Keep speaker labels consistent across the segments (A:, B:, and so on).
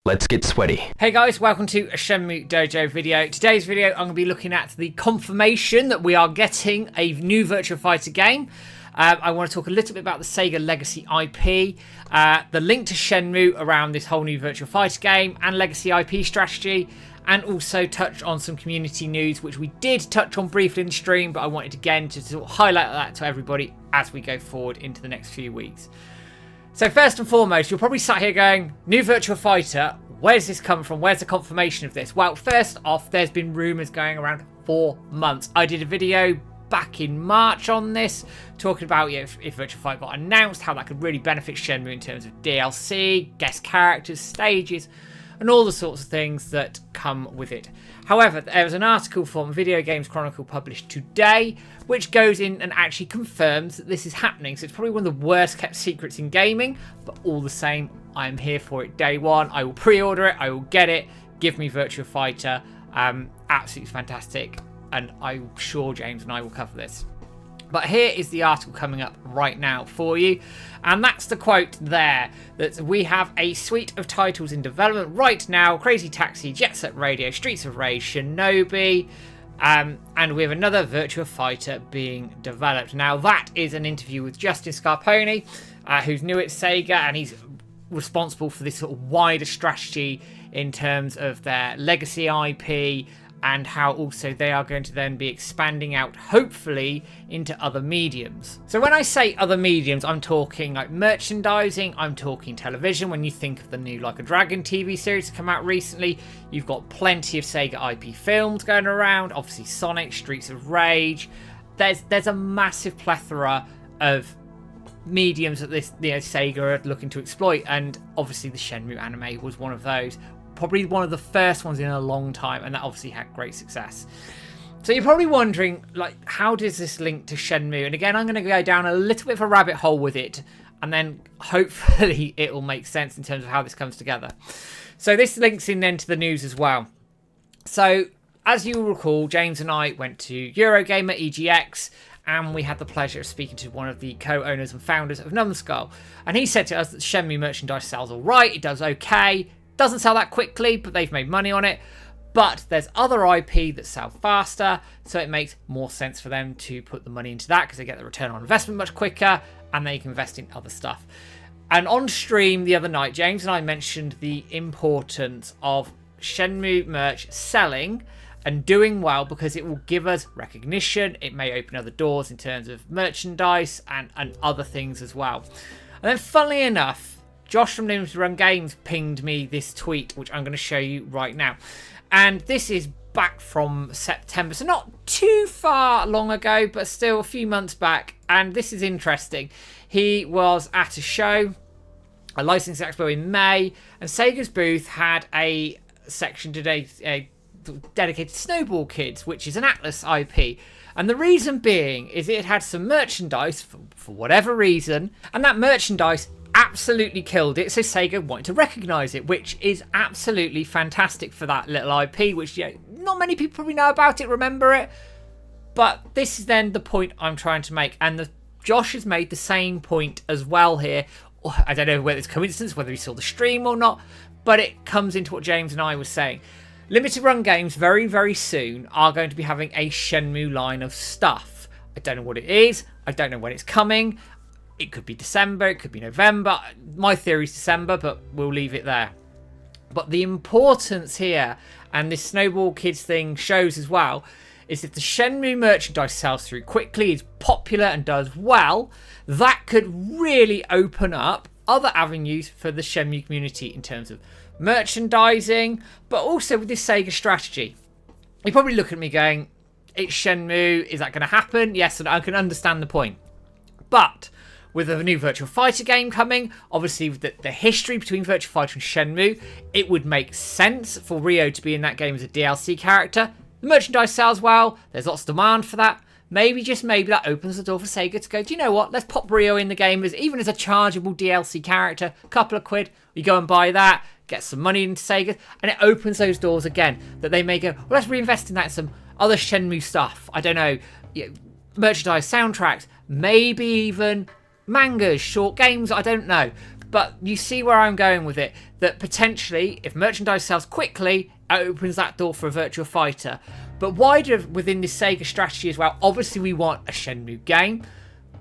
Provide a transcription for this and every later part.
A: Let's get sweaty.
B: Hey guys, welcome to a Shenmue Dojo video. Today's video, I'm going to be looking at the confirmation that we are getting a new Virtua Fighter game. I want to talk a little bit about the Sega Legacy IP, the link to Shenmue around this whole new Virtua Fighter game, and Legacy IP strategy, and also touch on some community news, which we did touch on briefly in the stream, but I wanted again to sort of highlight that to everybody as we go forward into the next few weeks. So first and foremost, you're probably sat here going, new Virtua Fighter, where's this come from? Where's the confirmation of this? Well, first off, there's been rumours going around 4 months. I did a video back in March on this, talking about if Virtua Fighter got announced, how that could really benefit Shenmue in terms of DLC, guest characters, stages, and all the sorts of things that come with it. However, there was an article from Video Games Chronicle published today, which goes in and actually confirms that this is happening. So it's probably one of the worst kept secrets in gaming, but all the same, I am here for it day one. I will pre-order it, I will get it. Give me Virtua Fighter. Absolutely fantastic. And I'm sure James and I will cover this. But here is the article coming up right now for you. And that's the quote there, that we have a suite of titles in development right now. Crazy Taxi, Jet Set Radio, Streets of Rage, Shinobi, and we have another Virtua Fighter being developed. Now that is an interview with Justin Scarponi, who's new at Sega, and he's responsible for this sort of wider strategy in terms of their legacy IP, and how also they are going to then be expanding out, hopefully, into other mediums. So when I say other mediums, I'm talking like merchandising, I'm talking television. When you think of the new Like a Dragon TV series to come out recently, you've got plenty of Sega IP films going around, obviously Sonic, Streets of Rage. There's a massive plethora of mediums that this Sega are looking to exploit, and obviously the Shenmue anime was one of those. Probably one of the first ones in a long time, and that obviously had great success. So you're probably wondering, like, how does this link to Shenmue? And again, I'm going to go down a little bit of a rabbit hole with it, and then hopefully it will make sense in terms of how this comes together. So this links in then to the news as well. So as you will recall, James and I went to Eurogamer EGX, and we had the pleasure of speaking to one of the co-owners and founders of Numbskull. And he said to us that Shenmue merchandise sells all right, it does okay. Doesn't sell that quickly, but they've made money on it. But there's other IP that sell faster, so it makes more sense for them to put the money into that because they get the return on investment much quicker, and they can invest in other stuff. And on stream the other night, James and I mentioned the importance of Shenmue merch selling and doing well, because it will give us recognition. It may open other doors in terms of merchandise and other things as well. And then funnily enough, Josh from Limited Run Games pinged me this tweet, which I'm going to show you right now. And this is back from September, so not too far long ago, but still a few months back. And this is interesting. He was at a show, a licensing expo in May, and Sega's booth had a section today dedicated to Snowball Kids, which is an Atlas IP. And the reason being is it had some merchandise for whatever reason, and that merchandise absolutely killed it, so Sega wanted to recognise it, which is absolutely fantastic for that little IP, which not many people probably know about it, remember it. But this is then the point I'm trying to make, and Josh has made the same point as well here. I don't know whether it's coincidence, whether he saw the stream or not, but it comes into what James and I were saying. Limited Run Games very, very soon are going to be having a Shenmue line of stuff. I don't know what it is, I don't know when it's coming. It could be December, it could be November. My theory is December, but we'll leave it there. But the importance here, and this Snowball Kids thing shows as well, is if the Shenmue merchandise sells through quickly, is popular and does well, that could really open up other avenues for the Shenmue community in terms of merchandising, but also with this Sega strategy. You probably look at me going, it's Shenmue, is that going to happen? Yes, and I can understand the point. But with a new Virtua Fighter game coming, obviously with the history between Virtua Fighter and Shenmue, it would make sense for Ryo to be in that game as a DLC character. The merchandise sells well, there's lots of demand for that. Maybe, just maybe, that opens the door for Sega to go, do you know what, let's pop Ryo in the game even as a chargeable DLC character, a couple of quid, we go and buy that, get some money into Sega, and it opens those doors again, that they may go, well, let's reinvest in that, some other Shenmue stuff, I don't know, merchandise, soundtracks, maybe even mangas, short games, I don't know. But you see where I'm going with it, that potentially, if merchandise sells quickly, it opens that door for a Virtua Fighter. But wider within this Sega strategy as well, obviously we want a Shenmue game.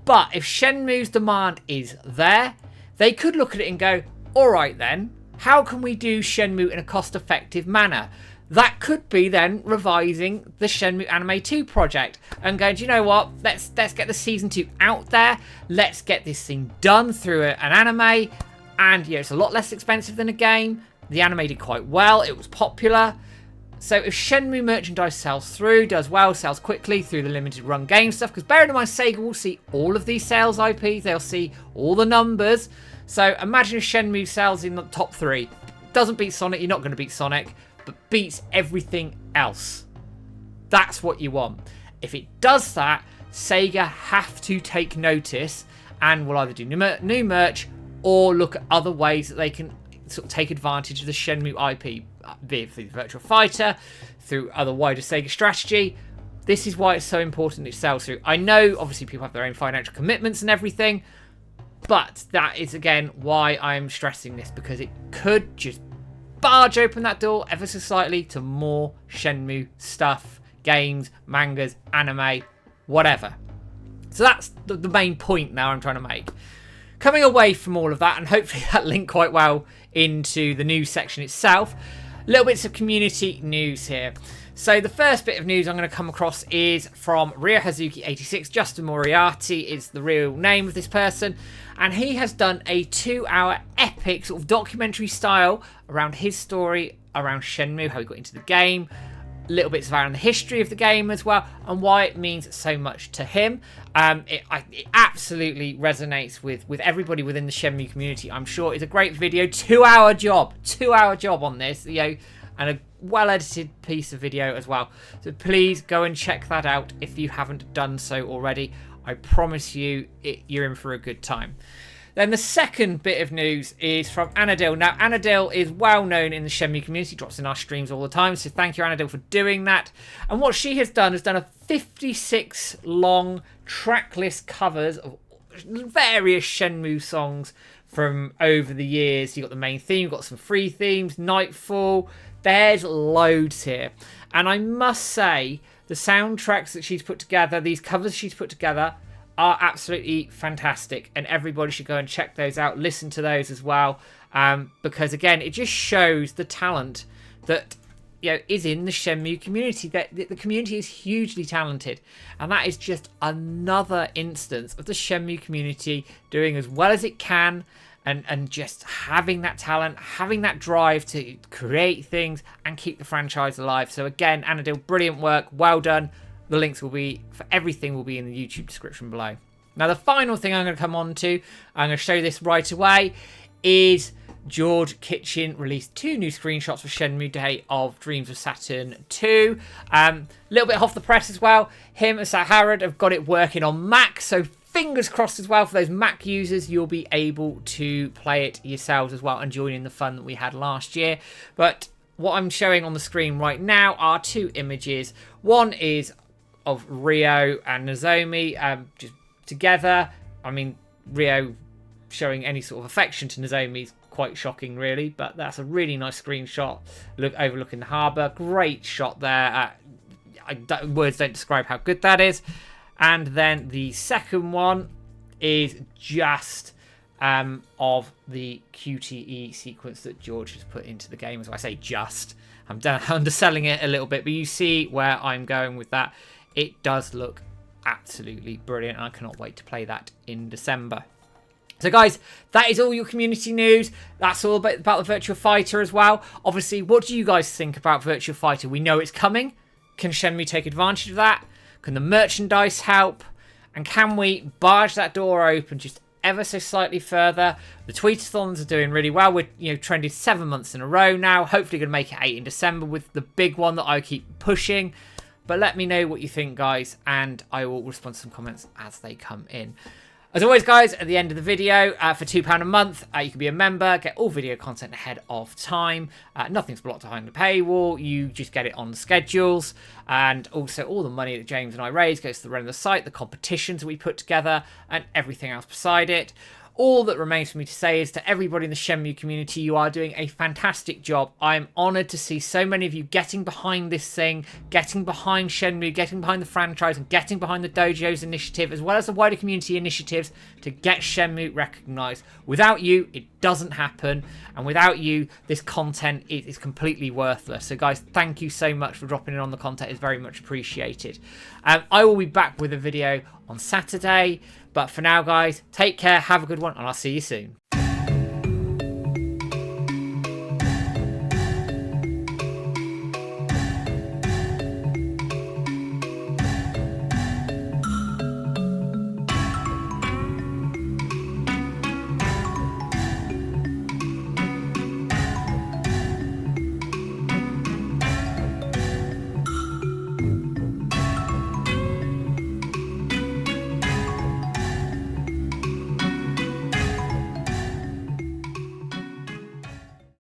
B: But if Shenmue's demand is there, they could look at it and go, alright then, how can we do Shenmue in a cost-effective manner? That could be then revising the Shenmue Anime 2 project and going, do you know what, let's get the Season 2 out there, let's get this thing done through an anime, and it's a lot less expensive than a game, the anime did quite well, it was popular. So if Shenmue merchandise sells through, does well, sells quickly through the limited run game stuff, because bear in mind Sega will see all of these sales IPs, they'll see all the numbers. So imagine if Shenmue sells in the top 3. Doesn't beat Sonic, you're not going to beat Sonic, but beats everything else. That's what you want. If it does that, Sega have to take notice and will either do new merch or look at other ways that they can sort of take advantage of the Shenmue IP, be it through the Virtua Fighter, through other wider Sega strategy. This is why it's so important it sells through. I know, obviously, people have their own financial commitments and everything, but that is, again, why I'm stressing this, because it could just barge open that door ever so slightly to more Shenmue stuff, games, mangas, anime, whatever. So that's the main point now I'm trying to make. Coming away from all of that, and hopefully that linked quite well into the news section itself, little bits of community news here. So the first bit of news I'm going to come across is from Ryohazuki86. Justin Moriarty is the real name of this person, and he has done a 2-hour epic sort of documentary style around his story around Shenmue, how he got into the game, little bits around the history of the game as well, and why it means so much to him. It absolutely resonates with everybody within the Shenmue community. I'm sure it's a great video. 2-hour job on this, and a well-edited piece of video as well. So please go and check that out if you haven't done so already. I promise you, you're in for a good time. Then the second bit of news is from Anadil. Now, Anadil is well known in the Shenmue community, drops in our streams all the time, so thank you, Anadil, for doing that. And what she has done a 56 long tracklist covers of various Shenmue songs from over the years. You've got the main theme, you've got some free themes, Nightfall, there's loads here. And I must say, the soundtracks that she's put together, these covers she's put together, are absolutely fantastic, and everybody should go and check those out, listen to those as well, because again, it just shows the talent that is in the Shenmue community. That the community is hugely talented, and that is just another instance of the Shenmue community doing as well as it can, and just having that talent, having that drive to create things and keep the franchise alive. So again, Anadil, brilliant work, well done. The links will be, for everything, will be in the YouTube description below. Now, the final thing I'm going to come on to, I'm going to show this right away, is George Kitchen released 2 new screenshots for Shenmue Day of Dreams of Saturn 2. A little bit off the press as well. Him and Saharad have got it working on Mac, so fingers crossed as well for those Mac users, you'll be able to play it yourselves as well and join in the fun that we had last year. But what I'm showing on the screen right now are 2 images. One is of Ryo and Nozomi just together. I mean, Ryo showing any sort of affection to Nozomi is quite shocking, really, but that's a really nice screenshot overlooking the harbour. Great shot there. Words don't describe how good that is. And then the second one is just of the QTE sequence that George has put into the game. As I say, just. I'm underselling it a little bit, but you see where I'm going with that. It does look absolutely brilliant, and I cannot wait to play that in December. So guys, that is all your community news. That's all about the Virtua Fighter as well. Obviously, what do you guys think about Virtua Fighter? We know it's coming. Can Shenmue take advantage of that? Can the merchandise help? And can we barge that door open just ever so slightly further? The tweetathons are doing really well. We're trended 7 months in a row now. Hopefully going to make it 8 in December with the big one that I keep pushing. But let me know what you think, guys, and I will respond to some comments as they come in. As always, guys, at the end of the video, for £2 a month, you can be a member, get all video content ahead of time. Nothing's blocked behind the paywall. You just get it on the schedules. And also all the money that James and I raise goes to the run of the site, the competitions we put together, and everything else beside it. All that remains for me to say is to everybody in the Shenmue community, you are doing a fantastic job. I'm honoured to see so many of you getting behind this thing, getting behind Shenmue, getting behind the franchise, and getting behind the Dojo's initiative, as well as the wider community initiatives to get Shenmue recognised. Without you, it doesn't happen, and without you, this content is completely worthless. So guys, thank you so much for dropping in on the content. It's very much appreciated. I will be back with a video on Saturday, but for now guys, take care, have a good one, and I'll see you soon.